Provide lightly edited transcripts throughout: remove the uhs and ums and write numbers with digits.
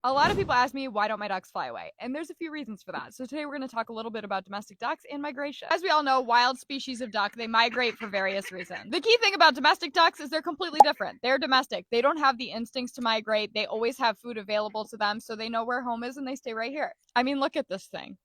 A lot of people ask me, why don't my ducks fly away? And there's a few reasons for that. So today we're going to talk a little bit about domestic ducks and migration. As we all know, wild species of duck, they migrate for various reasons. The key thing about domestic ducks is they're completely different. They're domestic. They don't have the instincts to migrate. They always have food available to them, so they know where home is and they stay right here. I mean, look at this thing.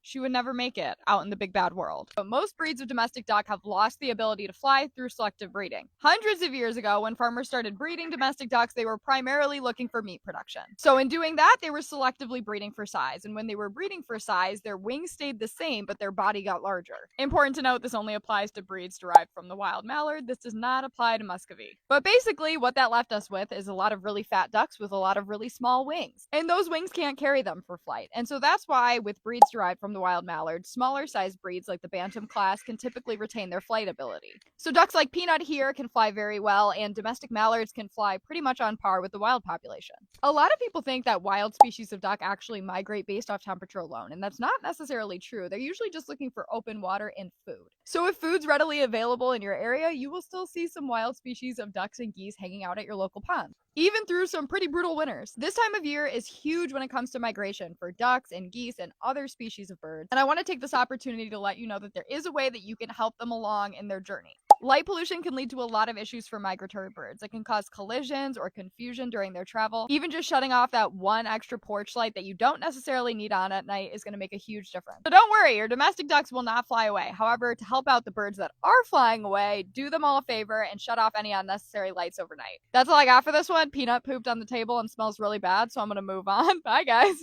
She would never make it out in the big bad world. But most breeds of domestic duck have lost the ability to fly through selective breeding. Hundreds of years ago, when farmers started breeding domestic ducks, they were primarily looking for meat production. So in doing that, they were selectively breeding for size. And when they were breeding for size, their wings stayed the same, but their body got larger. Important to note, this only applies to breeds derived from the wild mallard. This does not apply to muscovy. But basically, what that left us with is a lot of really fat ducks with a lot of really small wings. And those wings can't carry them for flight. And so that's why with breeds derived from the wild mallard, smaller sized breeds like the bantam class can typically retain their flight ability. So ducks like Peanut here can fly very well, and domestic mallards can fly pretty much on par with the wild population. A lot of people think that wild species of duck actually migrate based off temperature alone, and that's not necessarily true. They're usually just looking for open water and food. So if food's readily available in your area, you will still see some wild species of ducks and geese hanging out at your local pond, even through some pretty brutal winters. This time of year is huge when it comes to migration for ducks and geese and other species of birds. And I want to take this opportunity to let you know that there is a way that you can help them along in their journey. Light pollution can lead to a lot of issues for migratory birds. It can cause collisions or confusion during their travel. Even just shutting off that one extra porch light that you don't necessarily need on at night is going to make a huge difference. So don't worry, your domestic ducks will not fly away. However, to help out the birds that are flying away, do them all a favor and shut off any unnecessary lights overnight. That's all I got for this one. Peanut pooped on the table and smells really bad, so I'm going to move on. Bye, guys.